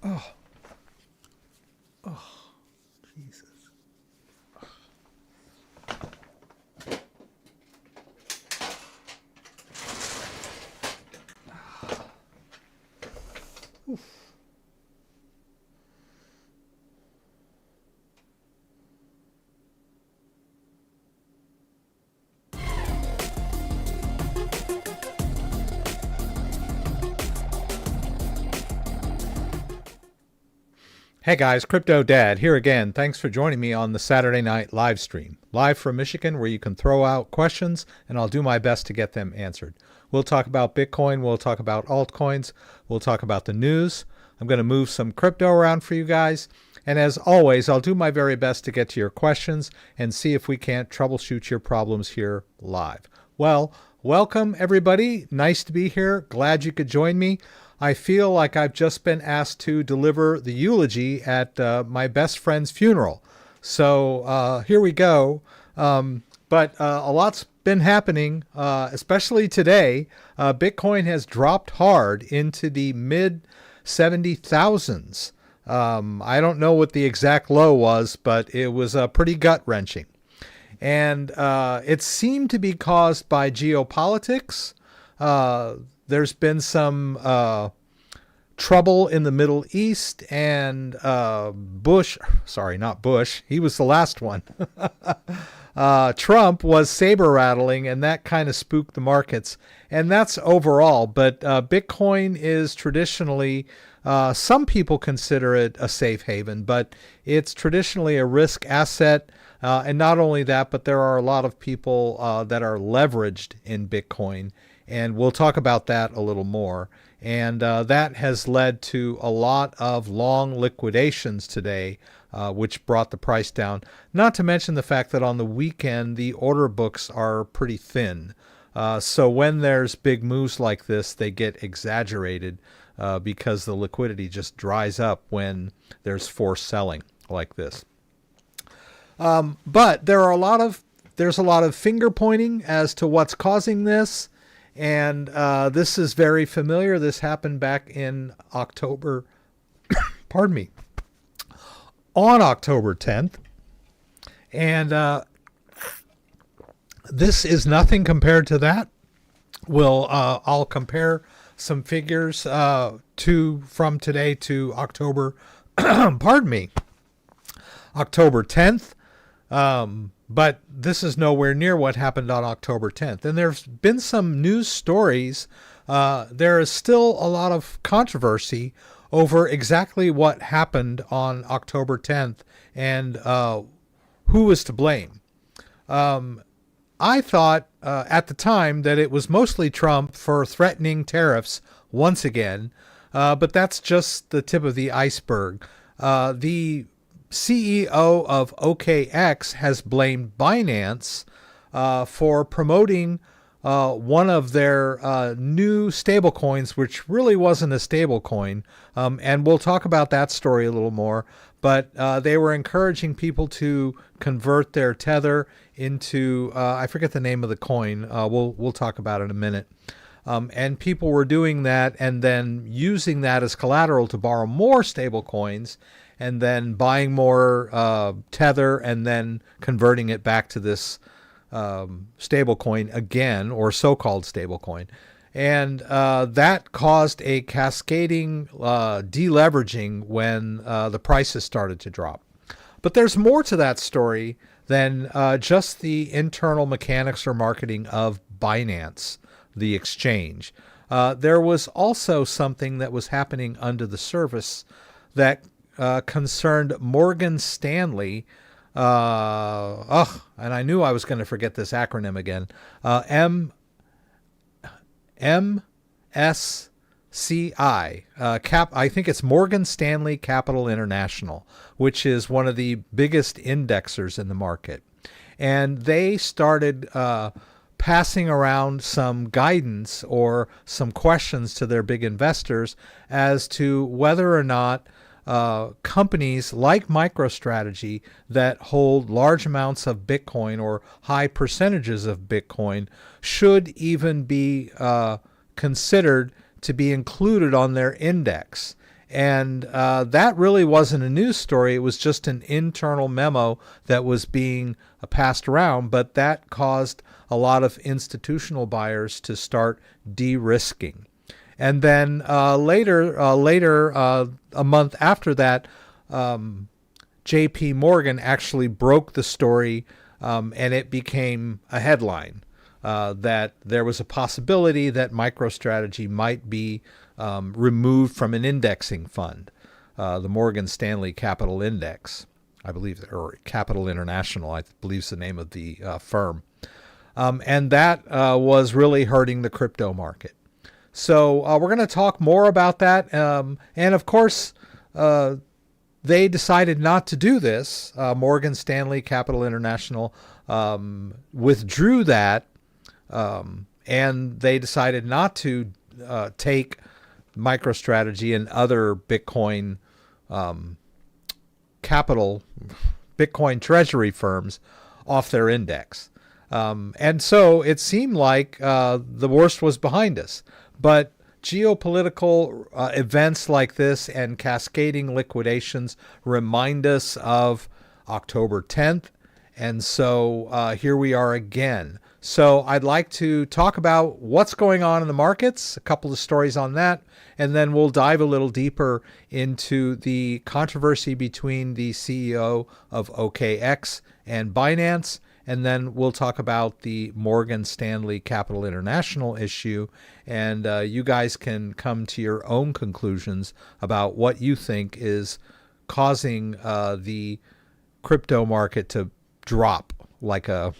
Oh, oh, Jesus. Oof. Hey guys, CryptoDad here again. Thanks for joining me on the Saturday night live stream. Live from Michigan, where you can throw out questions and I'll do my best to get them answered. We'll talk about Bitcoin, we'll talk about altcoins, we'll talk about the news. I'm going to move some crypto around for you guys. And as always, I'll do my very best to get to your questions and see if we can't troubleshoot your problems here live. Well, welcome everybody. Nice to be here. Glad you could join me. I feel like I've just been asked to deliver the eulogy at my best friend's funeral. So here we go. But a lot's been happening, especially today. Bitcoin has dropped hard into the mid 70,000s. I don't know what the exact low was, but it was pretty gut-wrenching. And it seemed to be caused by geopolitics. There's been some trouble in the Middle East, and not Bush, he was the last one. Trump was saber rattling, and that kind of spooked the markets. And that's overall, but Bitcoin is traditionally, some people consider it a safe haven, but it's traditionally a risk asset. And not only that, but there are a lot of people that are leveraged in Bitcoin. And we'll talk about that a little more. And that has led to a lot of long liquidations today, which brought the price down. Not to mention the fact that on the weekend, the order books are pretty thin. So when there's big moves like this, they get exaggerated because the liquidity just dries up when there's forced selling like this. But there's a lot of finger pointing as to what's causing this. And this is very familiar. This happened back in October, pardon me, on October 10th. And this is nothing compared to that. I'll compare some figures from today to October, pardon me, October 10th. But this is nowhere near what happened on October 10th. And there's been some news stories. There is still a lot of controversy over exactly what happened on October 10th and who was to blame. I thought at the time that it was mostly Trump for threatening tariffs once again, but that's just the tip of the iceberg. The CEO of OKX has blamed Binance for promoting one of their new stablecoins, which really wasn't a stablecoin. And we'll talk about that story a little more. But they were encouraging people to convert their Tether into, I forget the name of the coin. We'll talk about it in a minute. And people were doing that and then using that as collateral to borrow more stablecoins, and then buying more Tether and then converting it back to this stablecoin again, or so-called stablecoin. And that caused a cascading deleveraging when the prices started to drop. But there's more to that story than just the internal mechanics or marketing of Binance, the exchange. There was also something that was happening under the surface that concerned Morgan Stanley. And I knew I was going to forget this acronym again. MSCI. I think it's Morgan Stanley Capital International, which is one of the biggest indexers in the market. And they started passing around some guidance or some questions to their big investors as to whether or not companies like MicroStrategy that hold large amounts of Bitcoin or high percentages of Bitcoin should even be considered to be included on their index. And that really wasn't a news story. It was just an internal memo that was being passed around, but that caused a lot of institutional buyers to start de-risking. And then later, a month after that, JPMorgan actually broke the story, and it became a headline that there was a possibility that MicroStrategy might be removed from an indexing fund, the Morgan Stanley Capital Index, I believe, or Capital International, I believe is the name of the firm. And that was really hurting the crypto market. So we're going to talk more about that. And of course, they decided not to do this. Morgan Stanley Capital International withdrew that, and they decided not to take MicroStrategy and other Bitcoin Bitcoin treasury firms off their index. And so it seemed like the worst was behind us. But geopolitical events like this and cascading liquidations remind us of October 10th. And so here we are again. So I'd like to talk about what's going on in the markets, a couple of stories on that, and then we'll dive a little deeper into the controversy between the CEO of OKX and Binance. And then we'll talk about the Morgan Stanley Capital International issue. And you guys can come to your own conclusions about what you think is causing the crypto market to drop like a,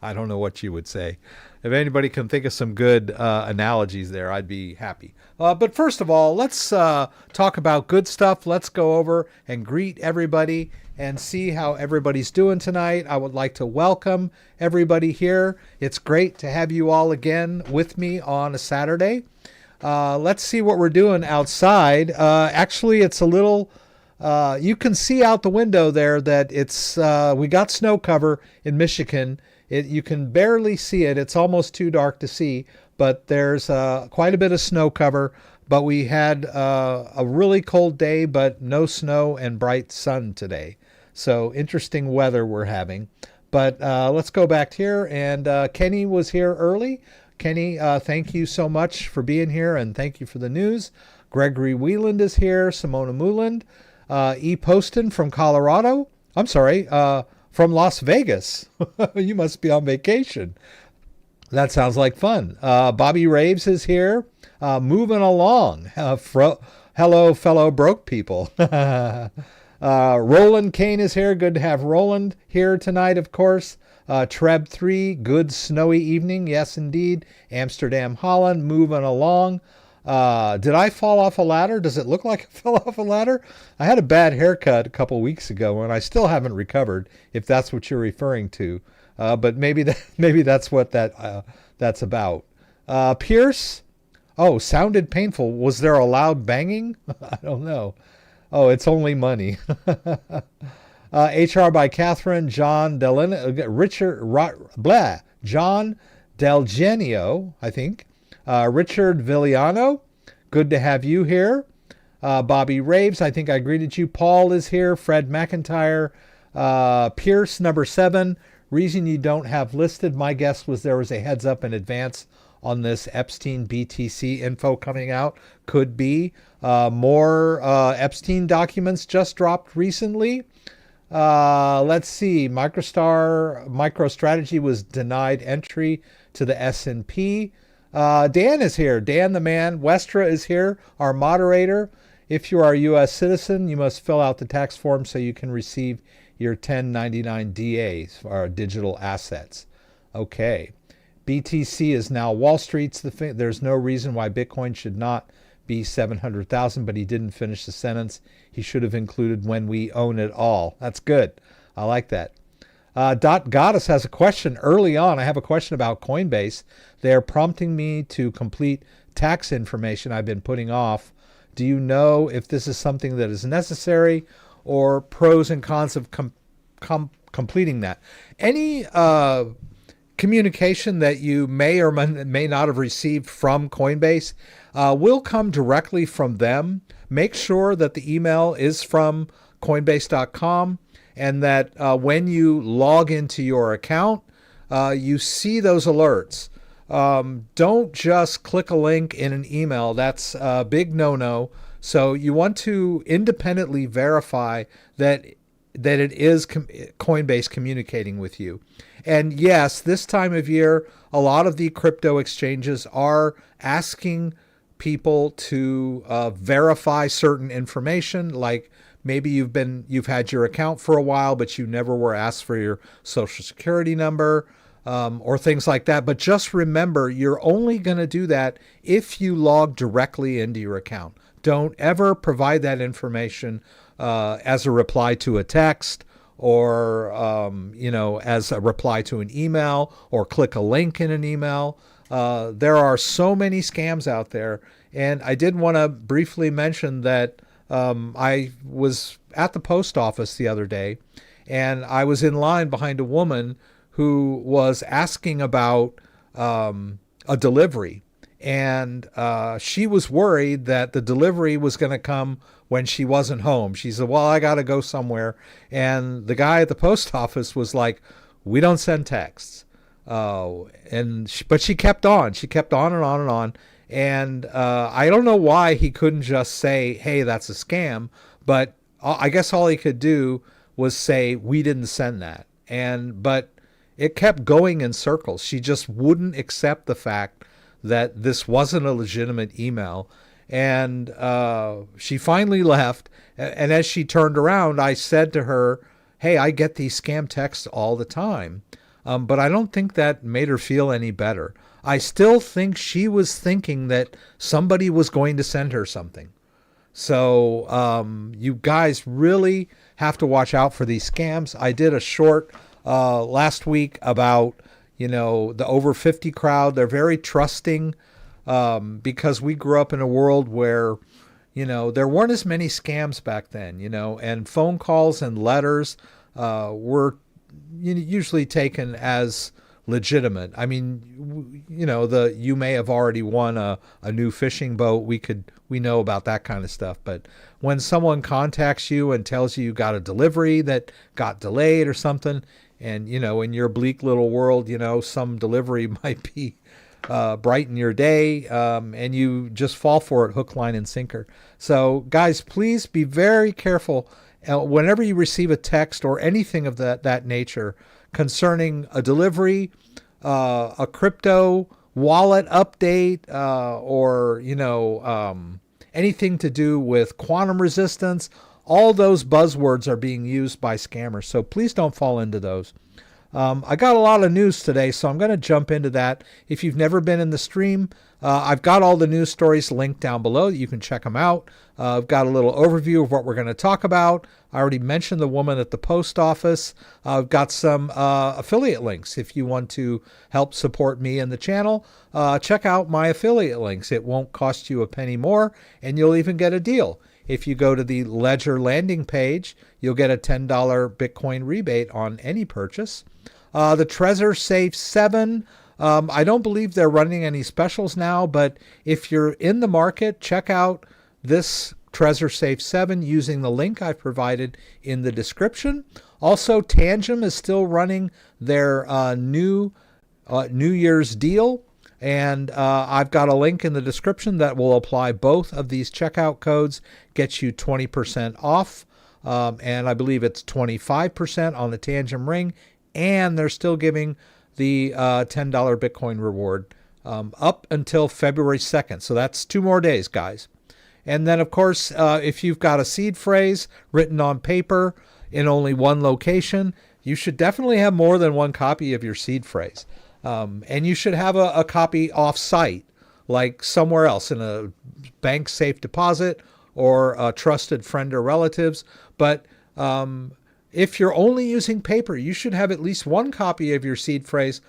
I don't know what you would say. If anybody can think of some good analogies there, I'd be happy. But first of all, let's talk about good stuff. Let's go over and greet everybody and see how everybody's doing tonight. I would like to welcome everybody here. It's great to have you all again with me on a Saturday. Let's see what we're doing outside. Actually, it's a little, you can see out the window there that it's, we got snow cover in Michigan. You can barely see it. It's almost too dark to see, but there's quite a bit of snow cover. But we had a really cold day, but no snow and bright sun today. So interesting weather we're having. But let's go back here. And Kenny was here early. Kenny, thank you so much for being here, and thank you for the news. Gregory Wieland is here. Simona Mooland. E. Poston from Colorado. I'm sorry, from Las Vegas. You must be on vacation. That sounds like fun. Bobby Raves is here. Moving along. Hello, fellow broke people. Roland Kane is here. Good to have Roland here tonight, of course. Treb 3, good snowy evening. Yes, indeed. Amsterdam, Holland, moving along. Did I fall off a ladder? Does it look like I fell off a ladder? I had a bad haircut a couple weeks ago, and I still haven't recovered, if that's what you're referring to. But maybe that's what that's about. Pierce? Oh, sounded painful. Was there a loud banging? I don't know. Oh, it's only money. HR by Catherine, John John Del Genio, I think. Richard Villano, good to have you here. Bobby Raves, I think I greeted you. Paul is here. Fred McIntyre. Pierce, number 7. Reason you don't have listed, my guess was there was a heads up in advance on this Epstein BTC info coming out. Could be. More Epstein documents just dropped recently. Let's see. MicroStrategy was denied entry to the S&P. Dan is here. Dan the man. Westra is here, our moderator. If you are a U.S. citizen, you must fill out the tax form so you can receive your 1099 DAs, or digital assets. Okay. BTC is now Wall Street's the thing. There's no reason why Bitcoin should not be 700,000, but he didn't finish the sentence. He should have included when we own it all. That's good. I like that. Dot Goddess has a question early on. I have a question about Coinbase. They're prompting me to complete tax information I've been putting off. Do you know if this is something that is necessary, or pros and cons of completing that? Any communication that you may or may not have received from Coinbase, will come directly from them. Make sure that the email is from Coinbase.com and that when you log into your account, you see those alerts. Don't just click a link in an email. That's a big no-no. So you want to independently verify that it is Coinbase communicating with you. And yes, this time of year, a lot of the crypto exchanges are asking people to verify certain information, like maybe you've had your account for a while, but you never were asked for your social security number, or things like that. But just remember, you're only going to do that if you log directly into your account. Don't ever provide that information as a reply to a text, or as a reply to an email, or click a link in an email. There are so many scams out there. And I did want to briefly mention that I was at the post office the other day, and I was in line behind a woman who was asking about a delivery. And she was worried that the delivery was going to come when she wasn't home. She said, well, I got to go somewhere. And the guy at the post office was like, we don't send texts. But she kept on. She kept on and on and on. And I don't know why he couldn't just say, hey, that's a scam. But I guess all he could do was say, we didn't send that. But it kept going in circles. She just wouldn't accept the fact that this wasn't a legitimate email. And she finally left. And as she turned around, I said to her, hey, I get these scam texts all the time. But I don't think that made her feel any better. I still think she was thinking that somebody was going to send her something. So you guys really have to watch out for these scams. I did a short last week about the over 50 crowd. They're very trusting because we grew up in a world where, there weren't as many scams back then, and phone calls and letters were usually taken as legitimate. I mean, you may have already won a new fishing boat. We know about that kind of stuff. But when someone contacts you and tells you got a delivery that got delayed or something, and, in your bleak little world, some delivery might be brighten your day, and you just fall for it hook, line, and sinker. So, guys, please be very careful whenever you receive a text or anything of that nature concerning a delivery, a crypto wallet update, or, anything to do with quantum resistance. All those buzzwords are being used by scammers, so please don't fall into those. I got a lot of news today, so I'm going to jump into that. If you've never been in the stream, I've got all the news stories linked down below. You can check them out. I've got a little overview of what we're going to talk about. I already mentioned the woman at the post office. I've got some affiliate links. If you want to help support me and the channel, check out my affiliate links. It won't cost you a penny more, and you'll even get a deal. If you go to the Ledger landing page, you'll get a $10 Bitcoin rebate on any purchase. The Trezor Safe 7, I don't believe they're running any specials now, but if you're in the market, check out this Trezor Safe 7 using the link I've provided in the description. Also, Tangem is still running their New Year's deal. And I've got a link in the description that will apply both of these checkout codes, get you 20% off. And I believe it's 25% on the Tangem Ring. And they're still giving the $10 Bitcoin reward up until February 2nd. So that's 2 more days, guys. And then, of course, if you've got a seed phrase written on paper in only one location, you should definitely have more than one copy of your seed phrase. And you should have a copy off-site, like somewhere else in a bank safe deposit or a trusted friend or relatives. But if you're only using paper, you should have at least one copy of your seed phrase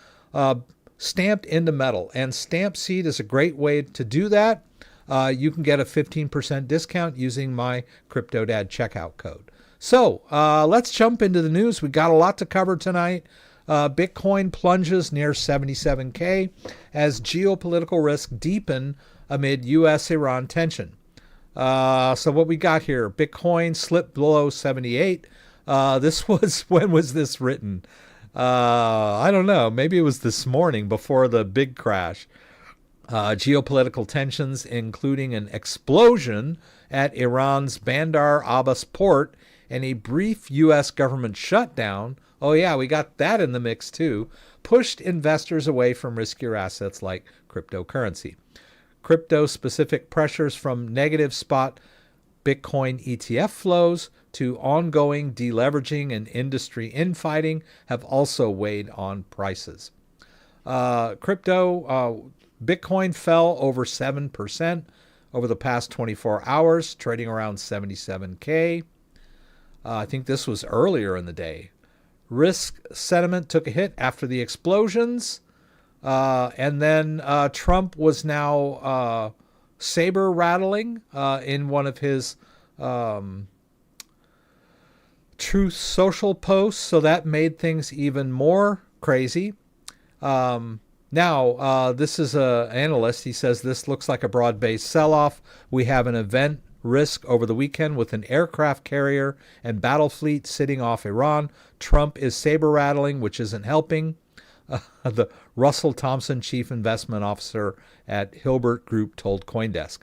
stamped into metal. And stamp seed is a great way to do that. You can get a 15% discount using my CryptoDad checkout code. So let's jump into the news. We got a lot to cover tonight. Bitcoin plunges near 77K as geopolitical risk deepen amid U.S.-Iran tension. So what we got here, Bitcoin slipped below 78. When was this written? I don't know. Maybe it was this morning before the big crash. Geopolitical tensions, including an explosion at Iran's Bandar Abbas port and a brief U.S. government shutdown. Oh yeah, we got that in the mix too. Pushed investors away from riskier assets like cryptocurrency. Crypto-specific pressures from negative spot Bitcoin ETF flows to ongoing deleveraging and industry infighting have also weighed on prices. Bitcoin fell over 7% over the past 24 hours, trading around 77K. I think this was earlier in the day. Risk sentiment took a hit after the explosions. And then Trump was now saber rattling in one of his Truth Social posts. So that made things even more crazy. Now, this is an analyst. He says this looks like a broad-based sell-off. We have an event risk over the weekend with an aircraft carrier and battle fleet sitting off Iran. Trump is saber-rattling, which isn't helping. The Russell Thompson, chief investment officer at Hilbert Group, told CoinDesk.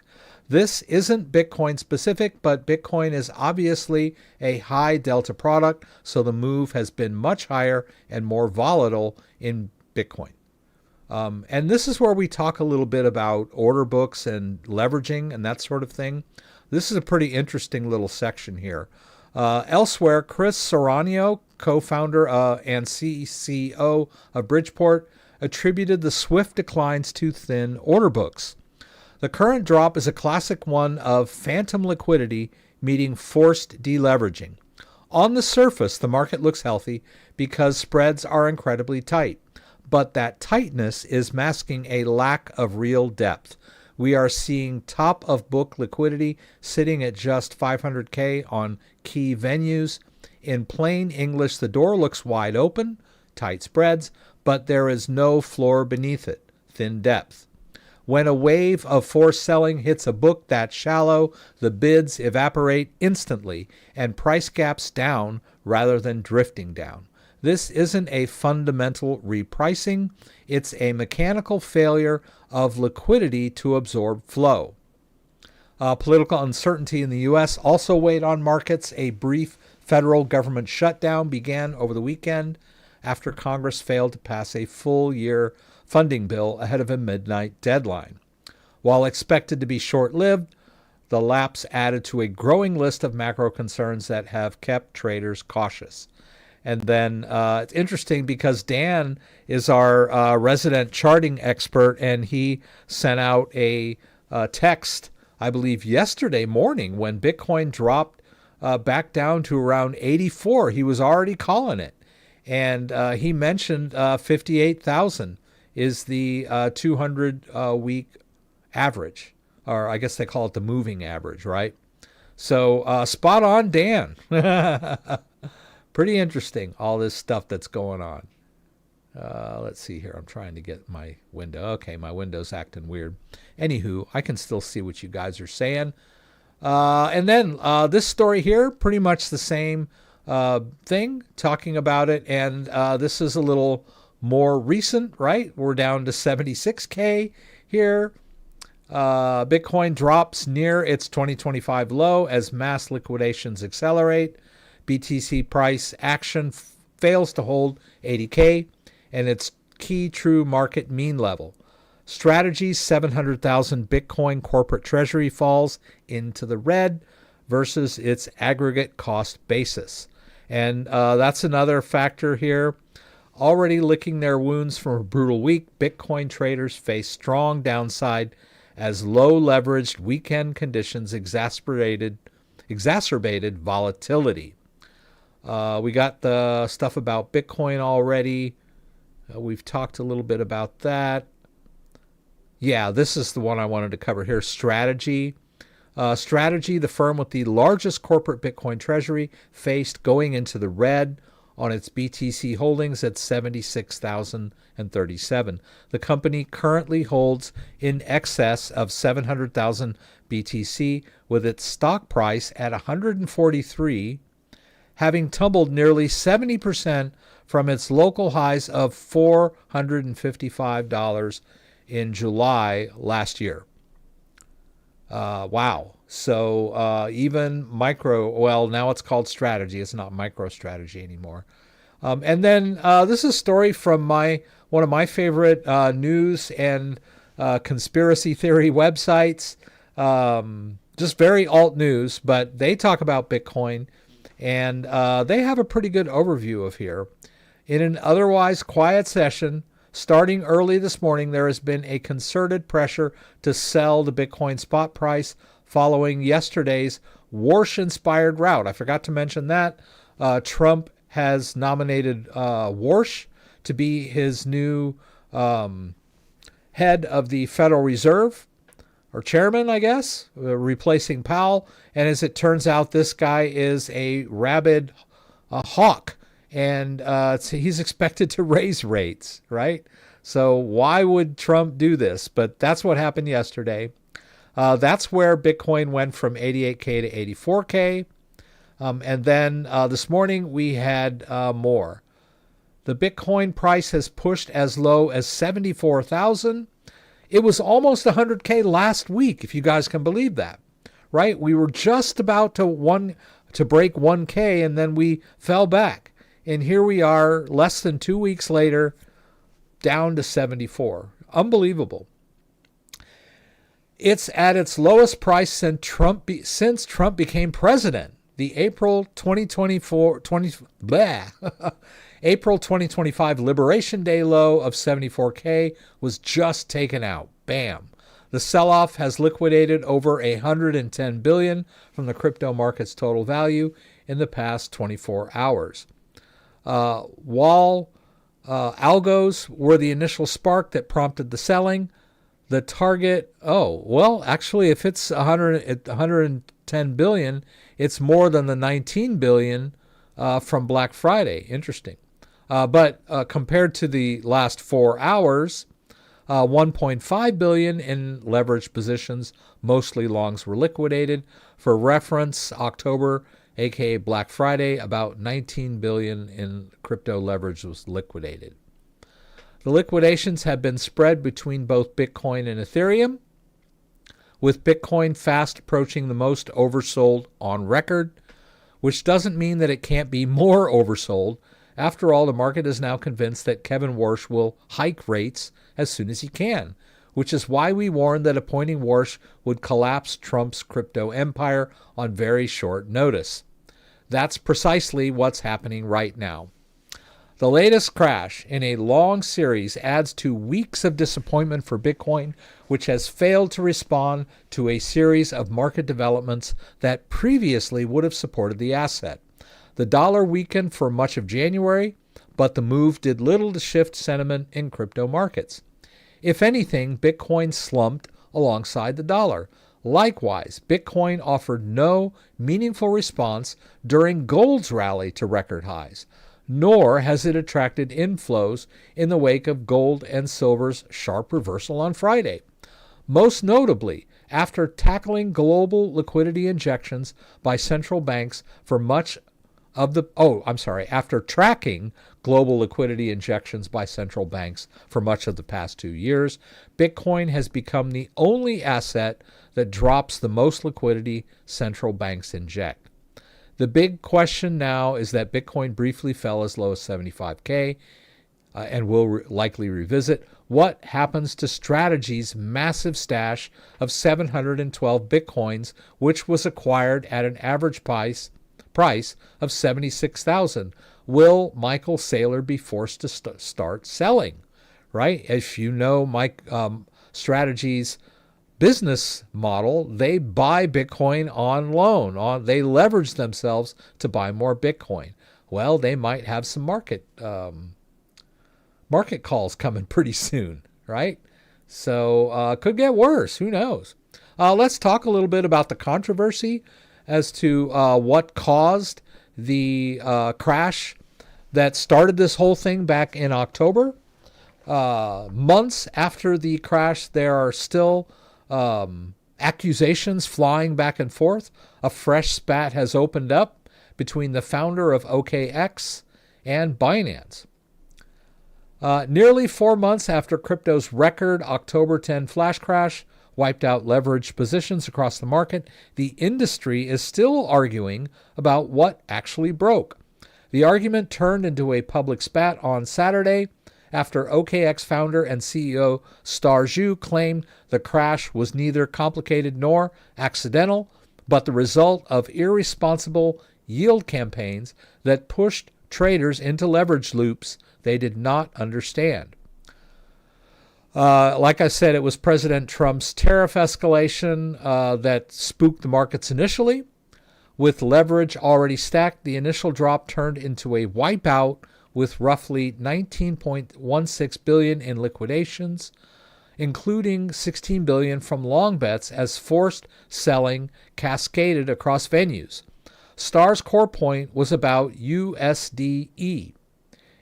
This isn't Bitcoin specific, but Bitcoin is obviously a high delta product, so the move has been much higher and more volatile in Bitcoin. And this is where we talk a little bit about order books and leveraging and that sort of thing. This is a pretty interesting little section here. Elsewhere, Chris Soranio, co-founder and CEO of Bridgeport, attributed the swift declines to thin order books. The current drop is a classic one of phantom liquidity meeting forced deleveraging. On the surface, the market looks healthy because spreads are incredibly tight, but that tightness is masking a lack of real depth. We are seeing top-of-book liquidity sitting at just 500K on key venues. In plain English, the door looks wide open, tight spreads, but there is no floor beneath it, thin depth. When a wave of forced selling hits a book that shallow, the bids evaporate instantly and price gaps down rather than drifting down. This isn't a fundamental repricing, it's a mechanical failure of liquidity to absorb flow. Political uncertainty in the U.S. also weighed on markets. A brief federal government shutdown began over the weekend after Congress failed to pass a full-year funding bill ahead of a midnight deadline. While expected to be short-lived, the lapse added to a growing list of macro concerns that have kept traders cautious. And then it's interesting because Dan is our resident charting expert, and he sent out a text, I believe, yesterday morning when Bitcoin dropped back down to around 84. He was already calling it. And he mentioned 58,000 is the 200-week average, or I guess they call it the moving average, right? So spot on, Dan. Pretty interesting, all this stuff that's going on. Let's see here. I'm trying to get my window. Okay, my window's acting weird. Anywho, I can still see what you guys are saying. And then this story here, pretty much the same thing, talking about it. And this is a little more recent, right? We're down to 76K here. Bitcoin drops near its 2025 low as mass liquidations accelerate. BTC price action fails to hold 80K and its key true market mean level. Strategy's 700,000 Bitcoin corporate treasury falls into the red versus its aggregate cost basis. And that's another factor here. Already licking their wounds from a brutal week, Bitcoin traders face strong downside as low-leveraged weekend conditions exacerbated volatility. We got the stuff about Bitcoin already. We've talked a little bit about that. Yeah, this is the one I wanted to cover here. Strategy. Strategy, the firm with the largest corporate Bitcoin treasury, faced going into the red on its BTC holdings at 76,037. The company currently holds in excess of 700,000 BTC, with its stock price at 143, having tumbled nearly 70% from its local highs of $455 in July last year. Wow. So even now it's called strategy. It's not MicroStrategy anymore. And then this is a story from one of my favorite news and conspiracy theory websites. Just very alt news, but they talk about Bitcoin, and they have a pretty good overview of here. In an otherwise quiet session, starting early this morning, there has been a concerted pressure to sell the Bitcoin spot price following yesterday's Warsh-inspired rout. I forgot to mention that. Trump has nominated Warsh to be his new head of the Federal Reserve, or chairman, I guess, replacing Powell. And as it turns out, this guy is a rabid hawk, and he's expected to raise rates, right? So why would Trump do this? But that's what happened yesterday. That's where Bitcoin went from 88K to 84K. And then this morning we had more. The Bitcoin price has pushed as low as 74,000. It was almost 100K last week, if you guys can believe that, right? We were just about to break 1K, and then we fell back. And here we are less than 2 weeks later, down to 74. Unbelievable. It's at its lowest price since Trump became president. The April 2025 Liberation Day low of 74K was just taken out. Bam. The sell-off has liquidated over $110 billion from the crypto market's total value in the past 24 hours. While algos were the initial spark that prompted the selling, the target, actually, if it's 110 billion, it's more than the 19 billion from Black Friday. Interesting. But compared to the last 4 hours, 1.5 billion in leveraged positions, mostly longs, were liquidated. For reference, October, aka Black Friday, about 19 billion in crypto leverage was liquidated. The liquidations have been spread between both Bitcoin and Ethereum, with Bitcoin fast approaching the most oversold on record, which doesn't mean that it can't be more oversold. After all, the market is now convinced that Kevin Warsh will hike rates as soon as he can, which is why we warned that appointing Warsh would collapse Trump's crypto empire on very short notice. That's precisely what's happening right now. The latest crash in a long series adds to weeks of disappointment for Bitcoin, which has failed to respond to a series of market developments that previously would have supported the asset. The dollar weakened for much of January, but the move did little to shift sentiment in crypto markets. If anything, Bitcoin slumped alongside the dollar. Likewise, Bitcoin offered no meaningful response during gold's rally to record highs, nor has it attracted inflows in the wake of gold and silver's sharp reversal on Friday. Most notably, after tackling global liquidity injections by central banks for much of the after tracking global liquidity injections by central banks for much of the past 2 years, Bitcoin has become the only asset that drops the most liquidity central banks inject. The big question now is that Bitcoin briefly fell as low as 75K and will likely revisit. What happens to Strategy's massive stash of 712 Bitcoins, which was acquired at an average price of 76,000? Will Michael Saylor be forced to start selling? Right? If you know Strategy's business model, they buy Bitcoin on loan. They leverage themselves to buy more Bitcoin. Well, they might have some market calls coming pretty soon, right? So could get worse. Who knows? Let's talk a little bit about the controversy as to what caused the crash that started this whole thing back in October. Months after the crash, there are still accusations flying back and forth. A fresh spat has opened up between the founder of OKX and Binance. Nearly 4 months after crypto's record October 10 flash crash wiped out leveraged positions across the market, the industry is still arguing about what actually broke. The argument turned into a public spat on Saturday after OKX founder and CEO Star Zhu claimed the crash was neither complicated nor accidental, but the result of irresponsible yield campaigns that pushed traders into leverage loops they did not understand. Like I said, it was President Trump's tariff escalation that spooked the markets initially. With leverage already stacked, the initial drop turned into a wipeout with roughly $19.16 billion in liquidations, including $16 billion from long bets as forced selling cascaded across venues. Star's core point was about USDE,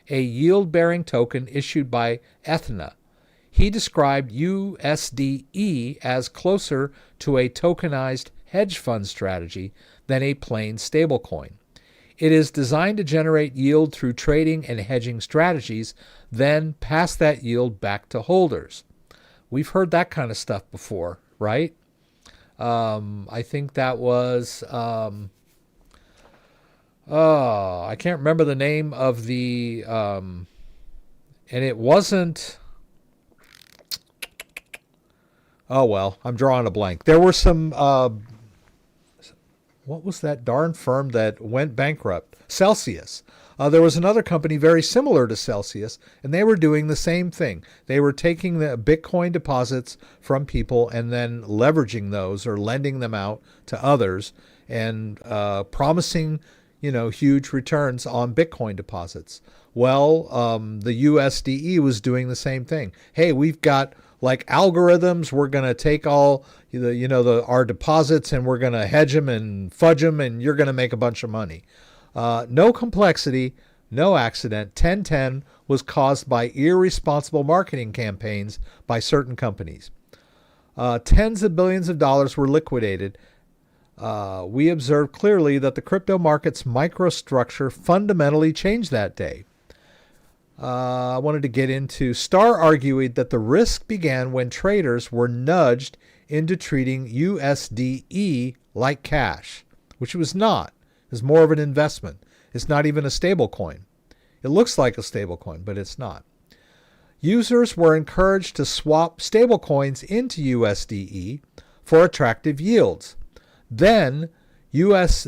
a yield-bearing token issued by Ethna. He described USDE as closer to a tokenized hedge fund strategy than a plain stablecoin. It is designed to generate yield through trading and hedging strategies, then pass that yield back to holders. We've heard that kind of stuff before, right? I think that was, I can't remember the name of the, and it wasn't, oh well, I'm drawing a blank. There were some, what was that darn firm that went bankrupt? Celsius. There was another company very similar to Celsius, and they were doing the same thing. They were taking the Bitcoin deposits from people and then leveraging those or lending them out to others and promising, huge returns on Bitcoin deposits. Well, the USDE was doing the same thing. Hey, we've got like algorithms. We're going to take all our deposits and we're going to hedge them and fudge them, and you're going to make a bunch of money. No complexity, no accident. 1010 was caused by irresponsible marketing campaigns by certain companies. Tens of billions of dollars were liquidated. We observed clearly that the crypto market's microstructure fundamentally changed that day. I wanted to get into Star argued that the risk began when traders were nudged into treating USDE like cash, which it was not. It was more of an investment. It's not even a stable coin. It looks like a stable coin, but it's not. Users were encouraged to swap stable coins into USDE for attractive yields. Then use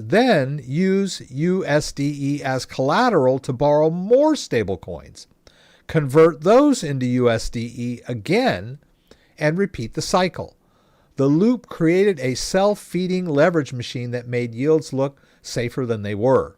USDE as collateral to borrow more stable coins, convert those into USDE again, and repeat the cycle. The loop created a self-feeding leverage machine that made yields look safer than they were.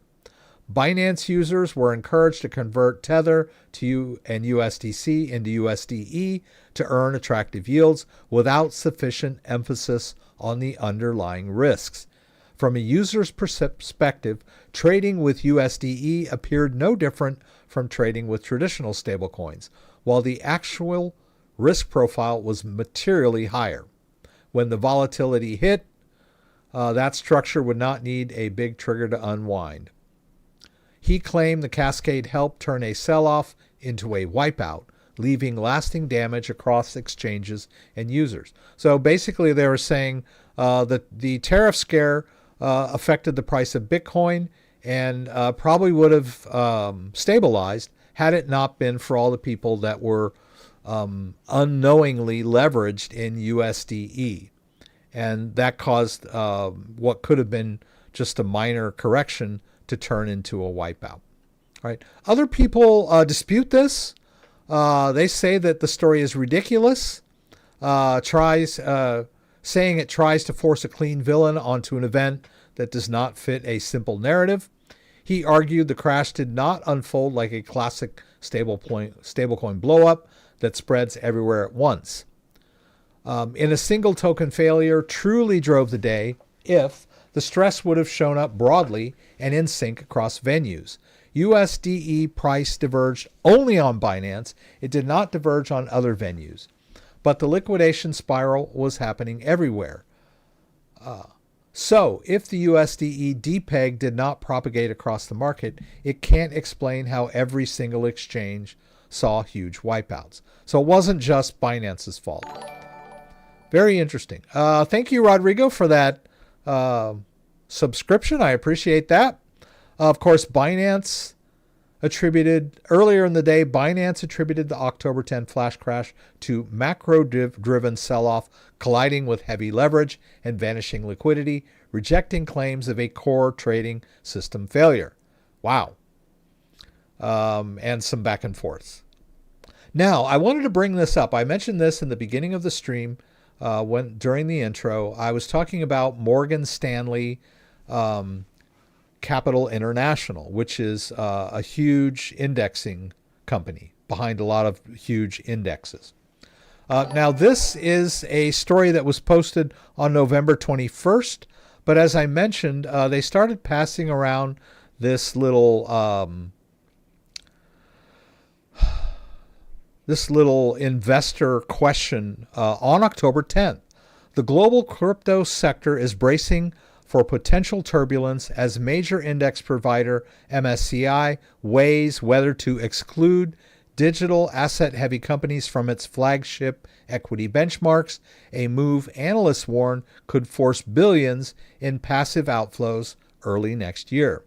Binance users were encouraged to convert Tether and USDC into USDE to earn attractive yields without sufficient emphasis on the underlying risks. From a user's perspective, trading with USDE appeared no different from trading with traditional stablecoins, while the actual risk profile was materially higher. When the volatility hit, that structure would not need a big trigger to unwind. He claimed the cascade helped turn a sell-off into a wipeout, leaving lasting damage across exchanges and users. So basically they were saying that the tariff scare affected the price of Bitcoin and probably would have stabilized had it not been for all the people that were unknowingly leveraged in USDE. And that caused what could have been just a minor correction to turn into a wipeout. All right. Other people dispute this. They say that the story is ridiculous, saying it tries to force a clean villain onto an event that does not fit a simple narrative. He argued the crash did not unfold like a classic stablecoin blow-up that spreads everywhere at once. In a single token failure truly drove the day if the stress would have shown up broadly and in sync across venues. USDE price diverged only on Binance. It did not diverge on other venues. But the liquidation spiral was happening everywhere. So if the USDE depeg did not propagate across the market, it can't explain how every single exchange saw huge wipeouts. So it wasn't just Binance's fault. Very interesting. Thank you, Rodrigo, for that subscription. I appreciate that. Of course, Binance attributed, earlier in the day, Binance attributed the October 10 flash crash to macro-driven sell-off colliding with heavy leverage and vanishing liquidity, rejecting claims of a core trading system failure. Wow. And some back and forth. Now, I wanted to bring this up. I mentioned this in the beginning of the stream during the intro. I was talking about Morgan Stanley Capital International, which is a huge indexing company behind a lot of huge indexes. Now, this is a story that was posted on November 21st, but as I mentioned, they started passing around this little investor question on October 10th. The global crypto sector is bracing for potential turbulence as major index provider MSCI weighs whether to exclude digital asset-heavy companies from its flagship equity benchmarks, a move analysts warn could force billions in passive outflows early next year.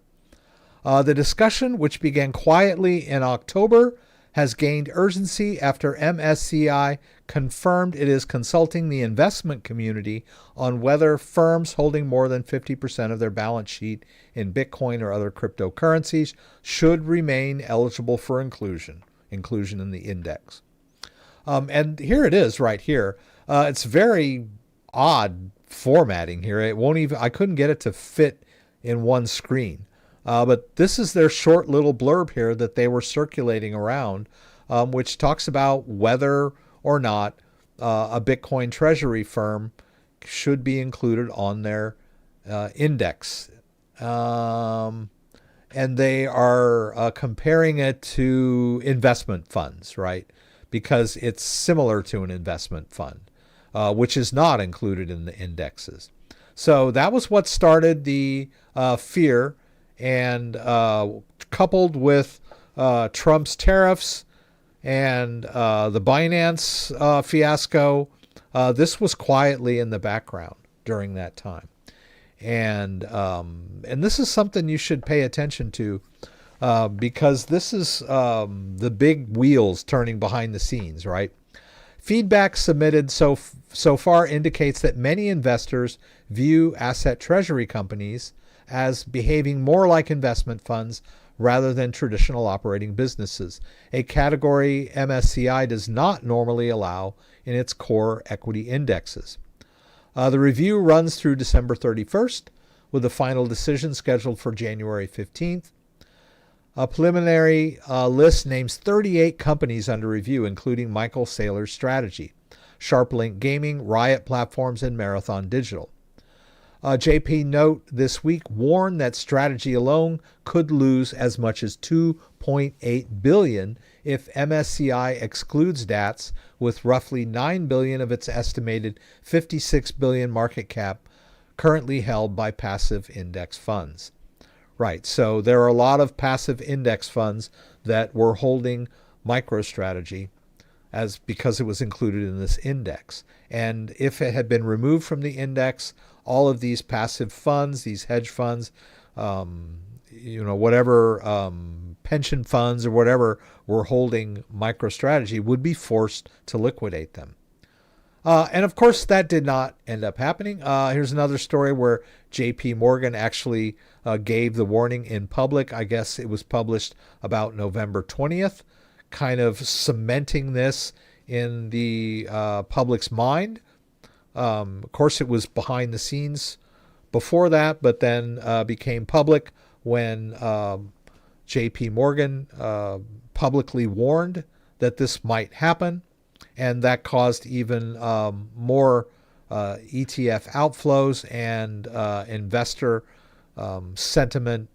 The discussion, which began quietly in October, has gained urgency after MSCI confirmed it is consulting the investment community on whether firms holding more than 50% of their balance sheet in Bitcoin or other cryptocurrencies should remain eligible for inclusion in the index. And here it is right here. It's very odd formatting here. I couldn't get it to fit in one screen. But this is their short little blurb here that they were circulating around, which talks about whether or not a Bitcoin treasury firm should be included on their index. And they are comparing it to investment funds, right? Because it's similar to an investment fund, which is not included in the indexes. So that was what started the fear. And coupled with Trump's tariffs and the Binance fiasco, this was quietly in the background during that time. And this is something you should pay attention to because this is the big wheels turning behind the scenes, right? Feedback submitted so far indicates that many investors view asset treasury companies as behaving more like investment funds rather than traditional operating businesses, a category MSCI does not normally allow in its core equity indexes. The review runs through December 31st, with the final decision scheduled for January 15th. A preliminary list names 38 companies under review, including Michael Saylor's Strategy, SharpLink Gaming, Riot Platforms, and Marathon Digital. JP Note this week warned that Strategy alone could lose as much as $2.8 billion if MSCI excludes DATS, with roughly $9 billion of its estimated $56 billion market cap currently held by passive index funds. Right, so there are a lot of passive index funds that were holding MicroStrategy because it was included in this index. And if it had been removed from the index, all of these passive funds, these hedge funds, whatever pension funds or whatever were holding MicroStrategy would be forced to liquidate them. And of course, that did not end up happening. Here's another story where JPMorgan actually gave the warning in public. I guess it was published about November 20th, kind of cementing this in the public's mind. Of course, it was behind the scenes before that, but then became public when JPMorgan publicly warned that this might happen, and that caused even more ETF outflows and investor sentiment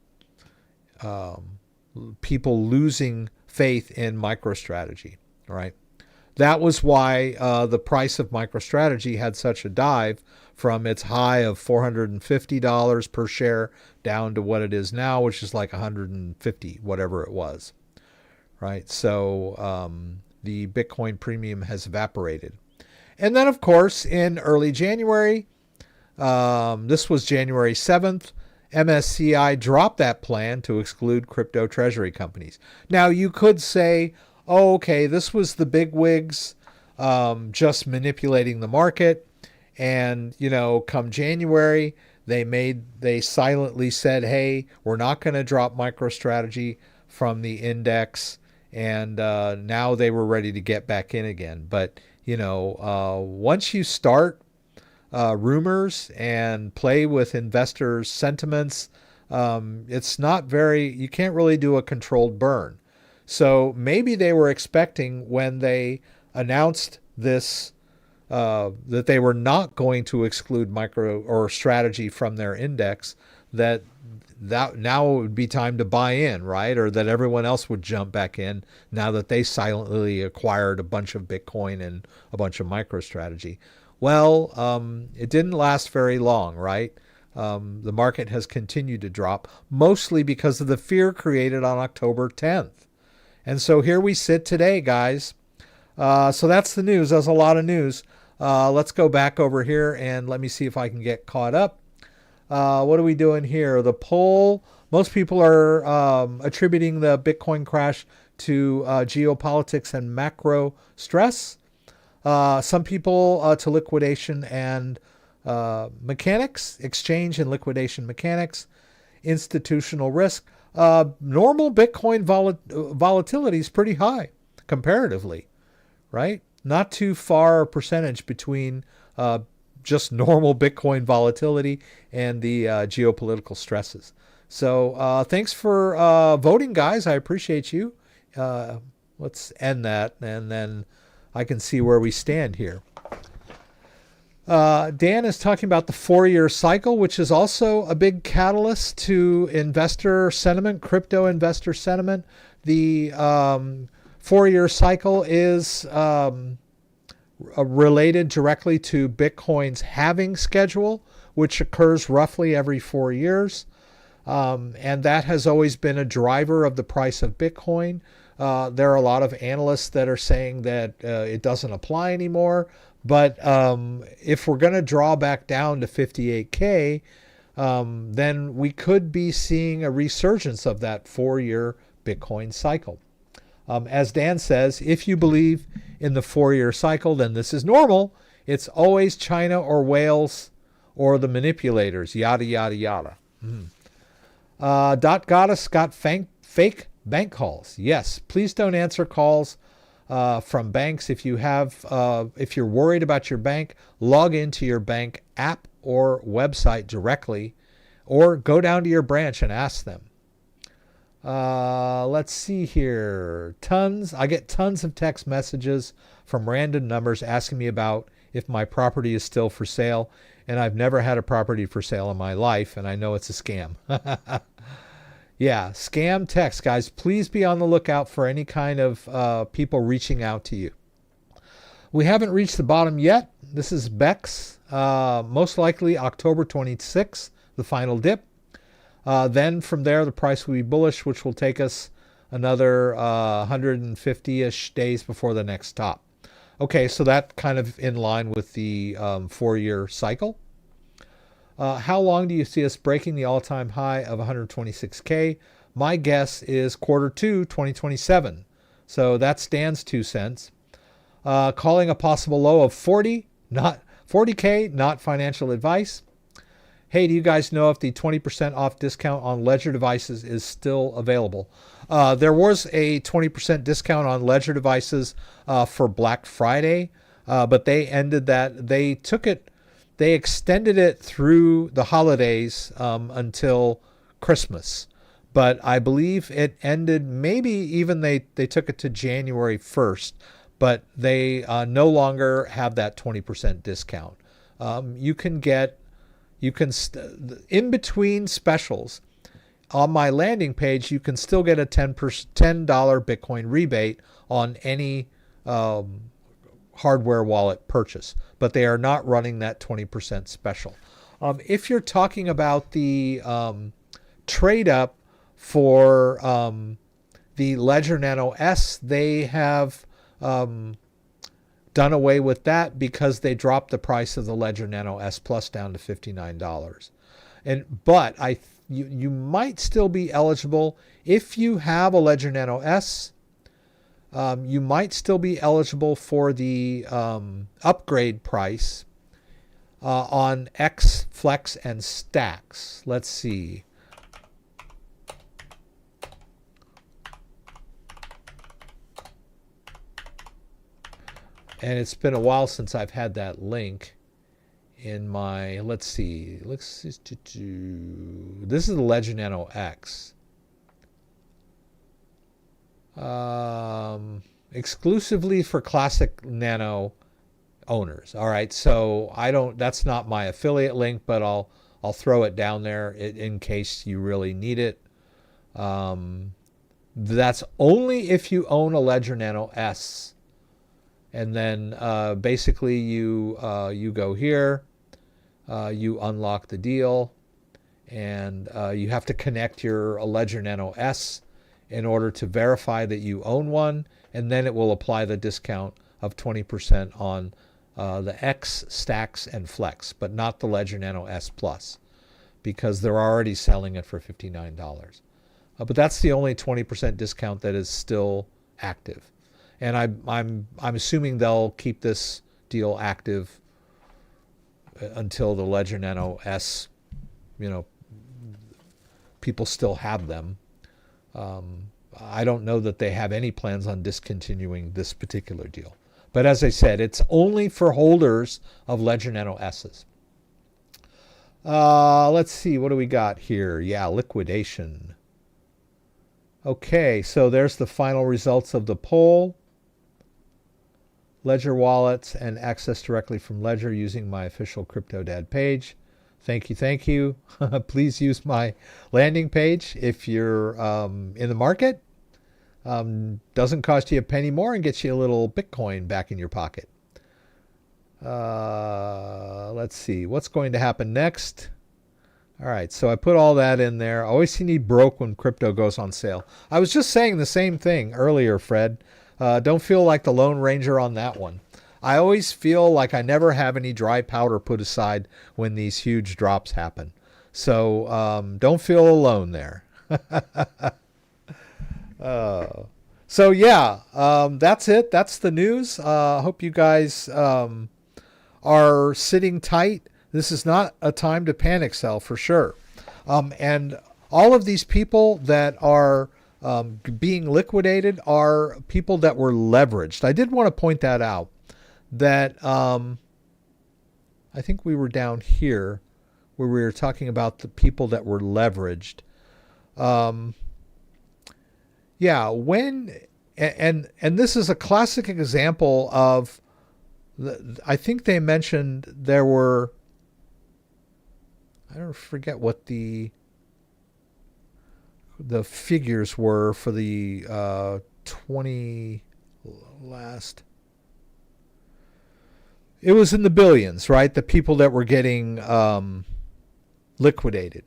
people losing faith in MicroStrategy, right? That was why the price of MicroStrategy had such a dive from its high of $450 per share down to what it is now, which is like 150, whatever it was, right? So the Bitcoin premium has evaporated. And then, of course, in early January, this was January 7th, MSCI dropped that plan to exclude crypto treasury companies. Now, you could say, oh, okay, this was the bigwigs just manipulating the market. And, come January, they silently said, hey, we're not going to drop MicroStrategy from the index. And now they were ready to get back in again. But, once you start rumors and play with investors' sentiments, it's not you can't really do a controlled burn. So maybe they were expecting when they announced this that they were not going to exclude MicroStrategy from their index, that now it would be time to buy in, right? Or that everyone else would jump back in now that they silently acquired a bunch of Bitcoin and a bunch of MicroStrategy. Well, it didn't last very long, right? The market has continued to drop, mostly because of the fear created on October 10th. And so here we sit today, guys. So that's the news. That's a lot of news. Let's go back over here and let me see if I can get caught up. What are we doing here? The poll, most people are attributing the Bitcoin crash to geopolitics and macro stress. Some people to liquidation and mechanics, exchange and liquidation mechanics, institutional risk. Normal Bitcoin volatility is pretty high comparatively, right? Not too far a percentage between just normal Bitcoin volatility and the geopolitical stresses. So thanks for voting, guys. I appreciate you. Let's end that, and then I can see where we stand here. Dan is talking about the 4-year cycle, which is also a big catalyst to investor sentiment, crypto investor sentiment. The 4-year cycle is related directly to Bitcoin's halving schedule, which occurs roughly every 4 years. And that has always been a driver of the price of Bitcoin. There are a lot of analysts that are saying that it doesn't apply anymore. But if we're going to draw back down to 58K, then we could be seeing a resurgence of that 4-year Bitcoin cycle. As Dan says, if you believe in the 4-year cycle, then this is normal. It's always China or whales or the manipulators, yada, yada, yada. Dot Goddess got fake bank calls. Yes, please don't answer calls from banks. If you're worried about your bank, log into your bank app or website directly, or go down to your branch and ask them. Let's see here. I get tons of text messages from random numbers asking me about if my property is still for sale, and I've never had a property for sale in my life, and I know it's a scam. Yeah, scam text, guys. Please be on the lookout for any kind of people reaching out to you. We haven't reached the bottom yet. This is Bex. Most likely October 26th, the final dip. Then from there, the price will be bullish, which will take us another 150-ish days before the next top. Okay, so that kind of in line with the 4-year cycle. How long do you see us breaking the all-time high of 126K? My guess is Q2 2027. So that stands 2 cents. Calling a possible low of 40K, not financial advice. Hey, do you guys know if the 20% off discount on Ledger devices is still available? There was a 20% discount on Ledger devices for Black Friday, but they ended that. They extended it through the holidays until Christmas. But I believe it ended, maybe even they took it to January 1st, but they no longer have that 20% discount. In between specials, on my landing page, you can still get a $10 Bitcoin rebate on any hardware wallet purchase, but they are not running that 20% special. If you're talking about the trade up for the Ledger Nano S, they have done away with that because they dropped the price of the Ledger Nano S Plus down to $59. But you might still be eligible if you have a Ledger Nano S. You might still be eligible for the upgrade price on X, Flex, and Stacks. Let's see. And it's been a while since I've had that link in my, let's see. This is the Ledger Nano X. Exclusively for classic Nano owners. All right, so that's not my affiliate link, but I'll throw it down there in case you really need it. That's only if you own a Ledger Nano S. And then basically you go here, you unlock the deal, and you have to connect your Ledger Nano S in order to verify that you own one, and then it will apply the discount of 20% on the X, Stacks, and Flex, but not the Ledger Nano S Plus, because they're already selling it for $59. But that's the only 20% discount that is still active. And I'm assuming they'll keep this deal active until the Ledger Nano S, people still have them. I don't know that they have any plans on discontinuing this particular deal. But as I said, it's only for holders of Ledger Nano S's. Let's see, what do we got here? Yeah, liquidation. Okay, so there's the final results of the poll. Ledger wallets and access directly from Ledger using my official CryptoDad page. Thank you, thank you. Please use my landing page if you're in the market. Doesn't cost you a penny more and gets you a little Bitcoin back in your pocket. Let's see, what's going to happen next? All right, so I put all that in there. Always see me broke when crypto goes on sale. I was just saying the same thing earlier, Fred. Don't feel like the Lone Ranger on that one. I always feel like I never have any dry powder put aside when these huge drops happen. So don't feel alone there. So yeah, that's it. That's the news. I hope you guys are sitting tight. This is not a time to panic sell for sure. And all of these people that are being liquidated are people that were leveraged. I did want to point that out, that I think we were down here where we were talking about the people that were leveraged. Yeah, when and this is a classic example of I think they mentioned there were, I don't forget what the figures were for the 20 last. It was in the billions, right? The people that were getting liquidated.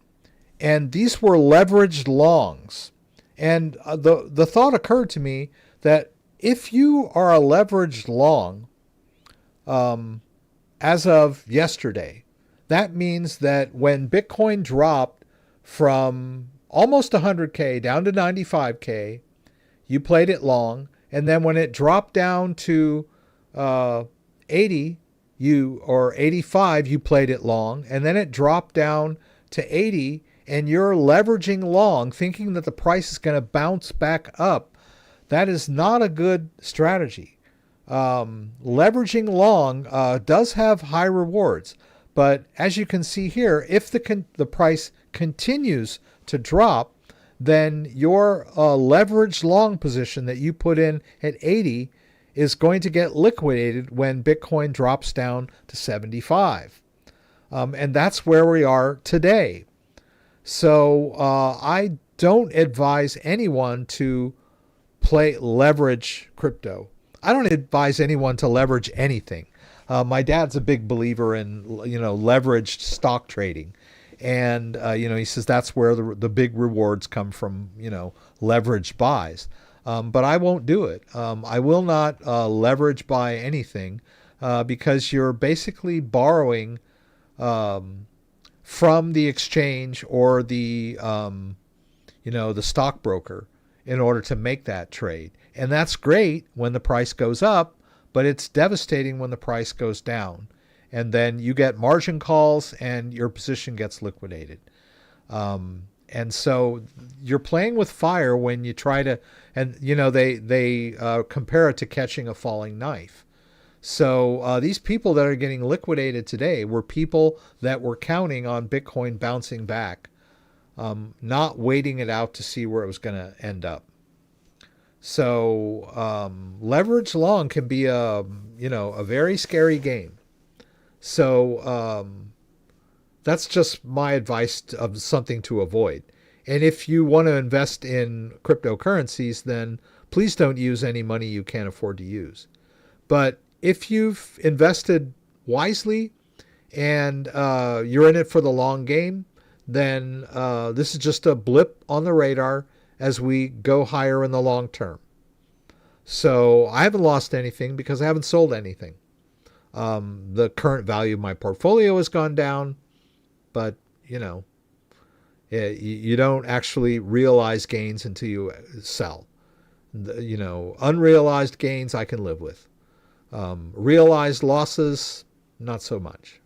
And these were leveraged longs. And the thought occurred to me that if you are a leveraged long, as of yesterday, that means that when Bitcoin dropped from almost 100K down to 95K, you played it long. And then when it dropped down to 80 or 85, you played it long. And then it dropped down to 80 and you're leveraging long, thinking that the price is going to bounce back up. That is not a good strategy. Leveraging long does have high rewards. But as you can see here, if the price continues to drop, then your leveraged long position that you put in at 80 is going to get liquidated when Bitcoin drops down to 75. And that's where we are today. So I don't advise anyone to leverage crypto. I don't advise anyone to leverage anything. My dad's a big believer in leveraged stock trading, and he says that's where the big rewards come from. Leveraged buys. But I won't do it. I will not leverage buy anything because you're basically borrowing from the exchange or the stockbroker in order to make that trade. And that's great when the price goes up, but it's devastating when the price goes down. And then you get margin calls and your position gets liquidated. And so you're playing with fire when you try to, and they compare it to catching a falling knife. So these people that are getting liquidated today were people that were counting on Bitcoin bouncing back, not waiting it out to see where it was going to end up. So leverage long can be a very scary game. So that's just my advice of something to avoid. And if you want to invest in cryptocurrencies, then please don't use any money you can't afford to use. But if you've invested wisely and you're in it for the long game, then this is just a blip on the radar as we go higher in the long term. So I haven't lost anything because I haven't sold anything. The current value of my portfolio has gone down, but you don't actually realize gains until you sell. Unrealized gains I can live with. Realized losses, not so much.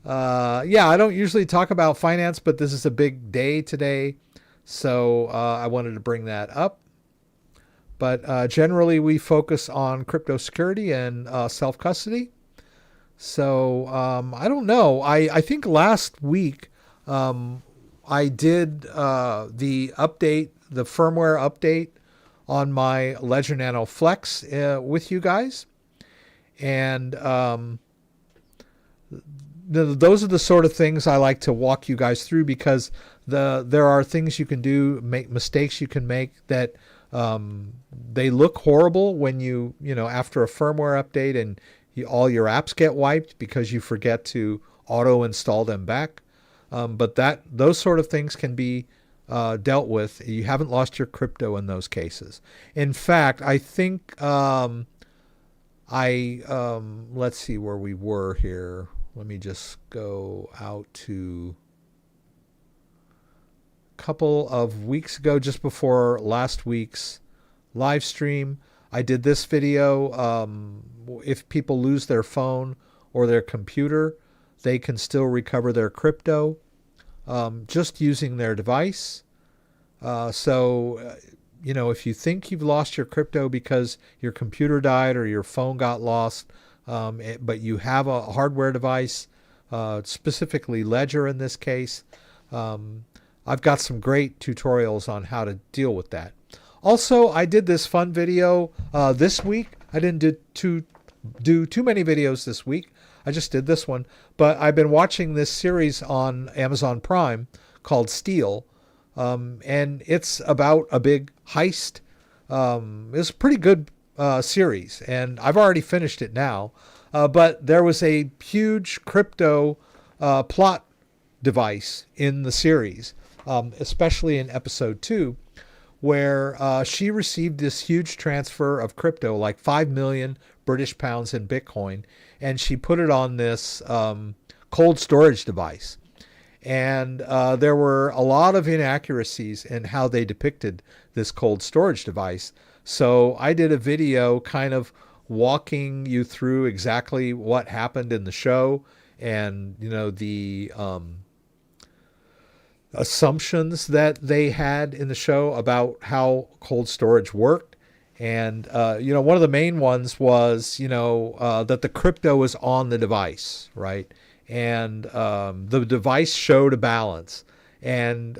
I don't usually talk about finance, but this is a big day today, so I wanted to bring that up. But generally, we focus on crypto security and self-custody. So I don't know. I think last week I did the firmware update on my Ledger Nano Flex with you guys. And those are the sort of things I like to walk you guys through because there are things you can do, mistakes you can make that they look horrible when after a firmware update and all your apps get wiped because you forget to auto install them back. But those sort of things can be dealt with. You haven't lost your crypto in those cases. In fact, I think let's see where we were here. Let me just go out to a couple of weeks ago, just before last week's live stream. I did this video. If people lose their phone or their computer, they can still recover their crypto just using their device. So if you think you've lost your crypto because your computer died or your phone got lost, but you have a hardware device, specifically Ledger in this case, I've got some great tutorials on how to deal with that. Also, I did this fun video this week. I didn't do too many videos this week. I just did this one. But I've been watching this series on Amazon Prime called Steal. And it's about a big heist. It's a pretty good series, and I've already finished it now. But there was a huge crypto plot device in the series, especially in episode 2, where she received this huge transfer of crypto, like 5 million British pounds in Bitcoin, and she put it on this cold storage device. And there were a lot of inaccuracies in how they depicted this cold storage device. So I did a video kind of walking you through exactly what happened in the show and, the assumptions that they had in the show about how cold storage worked. And, one of the main ones was, that the crypto was on the device, right? And the device showed a balance. And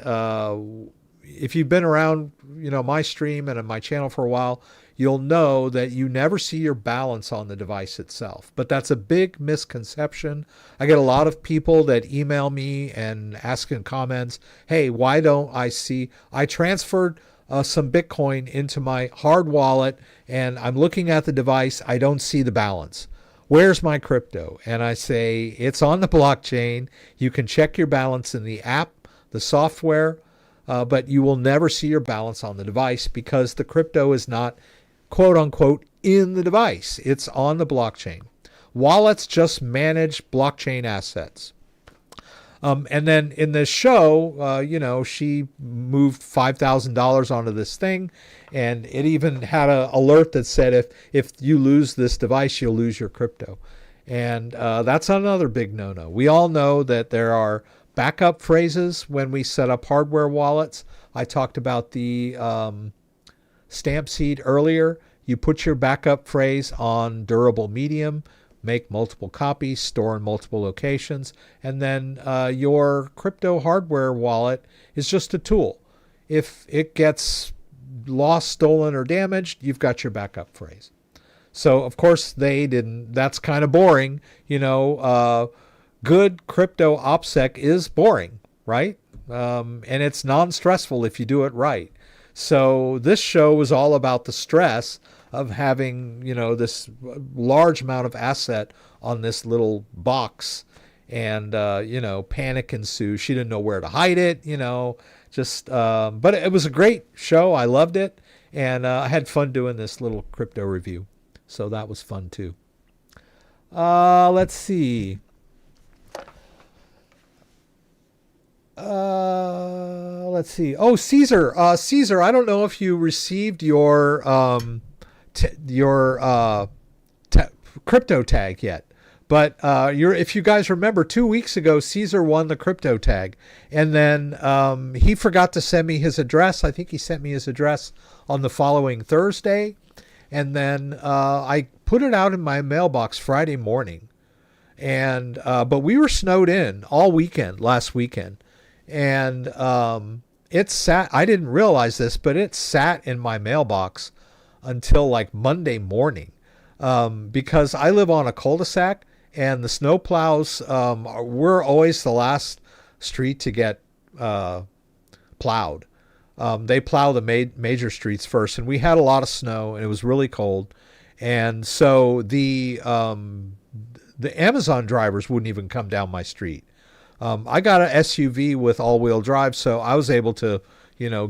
if you've been around, my stream and my channel for a while, you'll know that you never see your balance on the device itself. But that's a big misconception. I get a lot of people that email me and ask in comments, hey, why don't I see, I transferred some Bitcoin into my hard wallet and I'm looking at the device, I don't see the balance. Where's my crypto? And I say, it's on the blockchain. You can check your balance in the app, the software, but you will never see your balance on the device because the crypto is not, quote unquote, in the device. It's on the blockchain. Wallets just manage blockchain assets. And then in this show, she moved $5,000 onto this thing, and it even had an alert that said if you lose this device, you'll lose your crypto. And that's another big no-no. We all know that there are backup phrases when we set up hardware wallets. I talked about the stamp seed earlier. You put your backup phrase on durable medium, make multiple copies, store in multiple locations, and then your crypto hardware wallet is just a tool. If it gets lost, stolen, or damaged, you've got your backup phrase. So, of course, they didn't. That's kind of boring. Good crypto OPSEC is boring, right? And it's non-stressful if you do it right. So this show was all about the stress of having, this large amount of asset on this little box, and, panic ensued. She didn't know where to hide it, but it was a great show. I loved it. And I had fun doing this little crypto review. So that was fun too. Let's see. Oh, Caesar, I don't know if you received your crypto tag yet, but if you guys remember, 2 weeks ago, Caesar won the crypto tag, and then he forgot to send me his address. I think he sent me his address on the following Thursday, and then I put it out in my mailbox Friday morning, and but we were snowed in all weekend last weekend. And it sat, I didn't realize this, but it sat in my mailbox until like Monday morning, because I live on a cul-de-sac and the snow plows, we're always the last street to get plowed. They plow the major streets first, and we had a lot of snow and it was really cold. And so the Amazon drivers wouldn't even come down my street. I got an SUV with all-wheel drive, so I was able to,